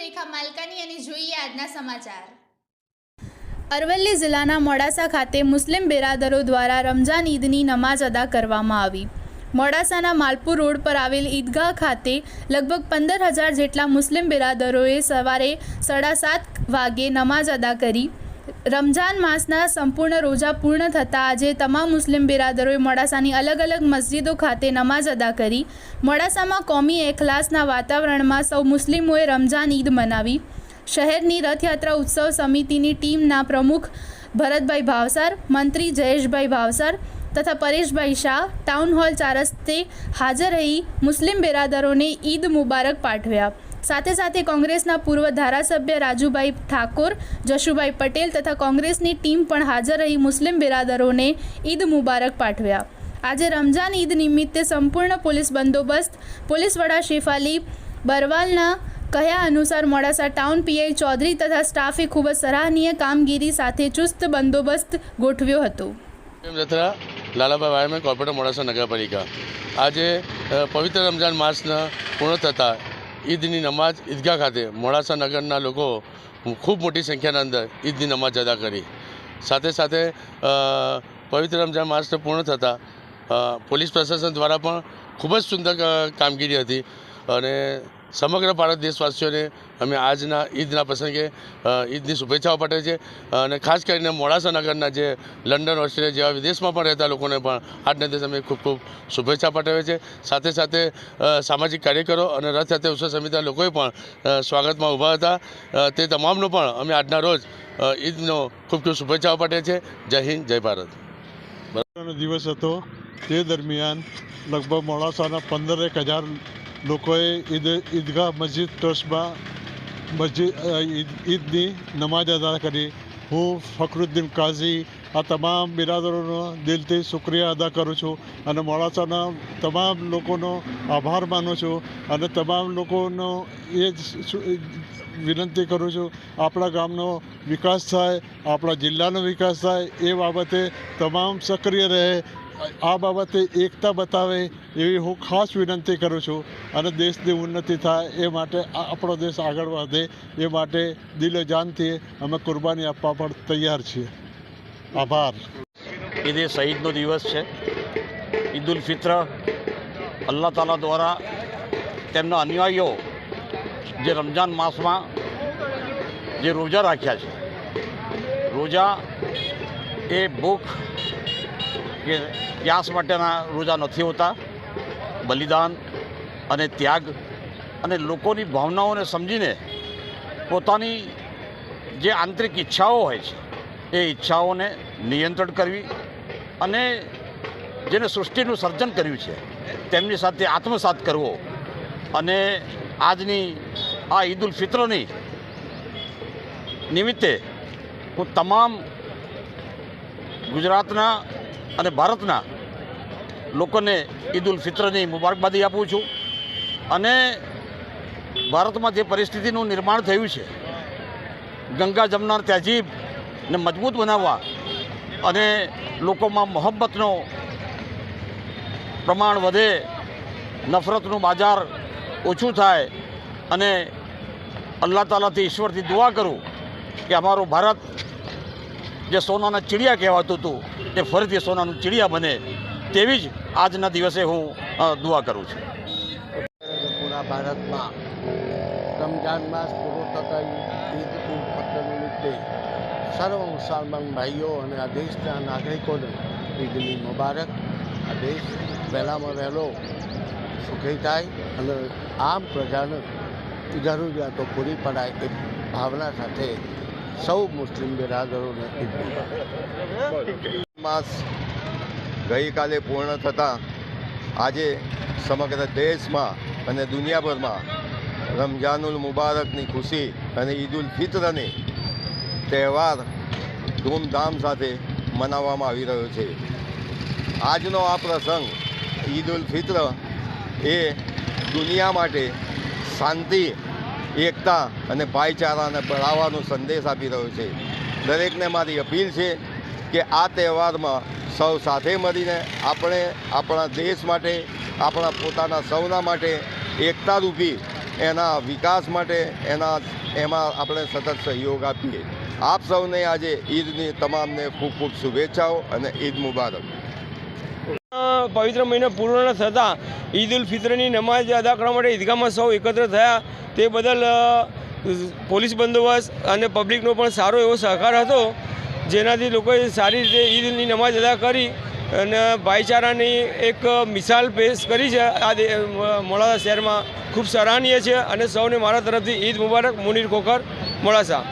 રેખા માલકાની અને જોઈએ આજના સમાચાર। અરવલ્લી જિલ્લાના મોડાસા ખાતે મુસ્લિમ બિરાદરો દ્વારા રમઝાન ઈદની નમાઝ અદા કરવામાં આવી। મોડાસાના માલપુર રોડ પર આવેલ ઈદગાહ ખાતે લગભગ 15,000 જેટલા મુસ્લિમ બિરાદરોએ સવારે 7:30 વાગે નમાઝ અદા કરી। રમઝાન માસના સંપૂર્ણ રોજા પૂર્ણ થતાં આજે તમામ મુસ્લિમ બિરાદરોએ મોડાસાની અલગ અલગ મસ્જિદો ખાતે નમાઝ અદા કરી। મોડાસામાં કોમી એખલાસના વાતાવરણમાં સૌ મુસ્લિમોએ રમઝાન ઈદ મનાવી। શહેરની રથયાત્રા ઉત્સવ સમિતિની ટીમના પ્રમુખ ભરતભાઈ ભાવસાર, મંત્રી જયેશભાઈ ભાવસાર તથા પરેશભાઈ શાહ ટાઉન હોલ 4 રસ્તે હાજર રહી મુસ્લિમ બિરાદરોને ઈદ મુબારક પાઠવ્યા। સાથે સાથે કોંગ્રેસના પૂર્વ ધારાસભ્ય રાજુભાઈ ઠાકોર, જશુભાઈ પટેલ તથા કોંગ્રેસની ટીમ પણ હાજર રહી મુસ્લિમ બિરાદરોને ઈદ મુબારક પાઠવ્યા। આજે રમઝાન ઈદ નિમિત્તે સંપૂર્ણ પોલીસ બંદોબસ્ત પોલીસ વડા શેફાલી બરવાલના કહ્યા અનુસાર મોડાસા ટાઉન પીઆઈ ચૌધરી તથા સ્ટાફે ખૂબ જ સરાહનીય કામગીરી સાથે ચુસ્ત બંદોબસ્ત ગોઠવ્યો હતો। લાલાભાઈ વાયરમેન કોર્પોરેટર મોડાસા નગરપાલિકા આજે પવિત્ર રમઝાન માસના પૂર્ણ થતાં ઈદની નમાઝ ઈદગાહ ખાતે મોડાસા નગરના લોકો ખૂબ મોટી સંખ્યાના અંદર ઈદની નમાઝ અદા કરી। સાથે સાથે પવિત્ર રમઝાન માસને પૂર્ણ થતાં પોલીસ પ્રશાસન દ્વારા પણ ખૂબ જ સુંદર કામગીરી હતી અને સમગ્ર ભારત દેશવાસીઓને અમે આજના ઈદના પ્રસંગે ઈદની શુભેચ્છાઓ પાઠવે છે અને ખાસ કરીને મોડાસા નગરના જે લંડન, ઓસ્ટ્રેલિયા જેવા વિદેશમાં પણ રહેતા લોકોને પણ આજના દિવસે અમે ખૂબ ખૂબ શુભેચ્છા પાઠવે છે। સાથે સાથે સામાજિક કાર્યકરો અને રથયાત્રા ઉત્સવ સમિતિના લોકોએ પણ સ્વાગતમાં ઊભા હતા। તે તમામનો પણ અમે આજના રોજ ઈદનો ખૂબ ખૂબ શુભેચ્છાઓ પાઠવે છે। જય હિન્દ, જય ભારત। દિવસ હતો તે દરમિયાન લગભગ મોડાસાના 15,000 લોકોએ ઈદગાહ મસ્જિદ ટ્રસ્ટમાં ઈદની નમાઝ અદા કરી। હું ફખરુદ્દીન કાઝી આ તમામ બિરાદરોનો દિલથી શુક્રિયા અદા કરું છું અને મોડાસાના તમામ લોકોનો આભાર માનું છું અને તમામ લોકોનો એ જ વિનંતી કરું છું આપણા ગામનો વિકાસ થાય, આપણા જિલ્લાનો વિકાસ થાય એ બાબતે તમામ સક્રિય રહે, આ બાબતે એકતા બતાવે એવી હું ખાસ વિનંતી કરું છું અને દેશની ઉન્નતિ થાય એ માટે આપણો દેશ આગળ વધે એ માટે દિલે જાનથી અમે કુરબાની આપવા પણ તૈયાર છીએ। આભાર। ઈદ એ શહીદનો દિવસ છે। ઈદ ઉલ ફિત્ર અલ્લાહ તાલા દ્વારા તેમના અનુયાયીઓ જે રમઝાન માસમાં જે રોજા રાખ્યા છે, રોજા એ ભૂખ કે પ્યાસ માટેના રોજા નથી હોતા, બલિદાન અને ત્યાગ અને લોકોની ભાવનાઓને સમજીને પોતાની જે આંતરિક ઈચ્છાઓ હોય છે એ ઈચ્છાઓને નિયંત્રણ કરવી અને જેને સૃષ્ટિનું સર્જન કર્યું છે તેમની સાથે આત્મસાત કરવો અને આજની આ ઈદ ઉલ ફિત્રની નિમિત્તે હું તમામ ગુજરાતના અને ભારતના લોકોને ઈદ ઉલ ફિત્રની મુબારકબાદી આપું છું અને ભારતમાં જે પરિસ્થિતિનું નિર્માણ થયું છે, ગંગા જમનાર તહેજીબને મજબૂત બનાવવા અને લોકોમાં મોહબ્બતનો પ્રમાણ વધે, નફરતનું બજાર ઓછું થાય અને અલ્લાહ તાલાથી ઈશ્વરથી દુઆ કરું કે અમારું ભારત જે સોનાના ચીડિયા કહેવાતું હતું એ ફરીથી સોનાનું ચીડિયા બને તેવી જ આજના દિવસે હું દુઆ કરું છું। પૂરા ભારતમાં રમઝાન માસ પૂરો થતાં ઈદ ઉલ ફિત્ર નિમિત્તે સર્વ મુસલમાન ભાઈઓ અને આ દેશના નાગરિકોને ઈદની મુબારક। આ દેશ વહેલામાં વહેલો સુખી થાય અને આમ પ્રજાને જરૂરિયાતો પૂરી પડાય એ ભાવના સાથે સૌ મુસ્લિમ બિરાદરોને ઈદ મુબારક। માસ ગઈકાલે પૂર્ણ થતાં આજે સમગ્ર દેશમાં અને દુનિયાભરમાં રમઝાનુલ મુબારકની ખુશી અને ઈદ ઉલ ફિત્રની તહેવાર ધૂમધામ સાથે મનાવવામાં આવી રહ્યો છે। આજનો આ પ્રસંગ ઈદ ઉલ ફિત્ર એ દુનિયા માટે શાંતિ, એકતા અને ભાઈચારાને બઢાવવાનો સંદેશ આપી રહ્યો છે। દરેકને મારી અપીલ છે કે આ તહેવારમાં સૌ સાથે મળીને આપણે આપણા દેશ માટે, આપણા પોતાના સૌના માટે એકતારૂપી એના વિકાસ માટે એમાં આપણે સતત સહયોગ આપીએ. આપ સૌને આજે ઈદની તમામને ખૂબ ખૂબ શુભેચ્છાઓ અને ઈદ મુબારક. પવિત્ર મહિનો પૂર્ણ થતાં ઈદ ઉલ ફિત્રની નમાઝ અદા કરવા માટે ઈદગાહમાં સૌ એકત્ર થયા. તે બદલ પોલીસ બંદોબસ્ત અને પબ્લિકનો પણ સારો એવો સહકાર હતો, જેનાથી લોકોએ સારી રીતે ઈદની નમાઝ અદા કરી અને ભાઈચારાની એક મિસાલ પેશ કરી છે. આ મોડાસા શહેરમાં ખૂબ સરાહનીય છે અને સૌને મારા તરફથી ઈદ મુબારક. મુનીર ખોખર, મોડાસા.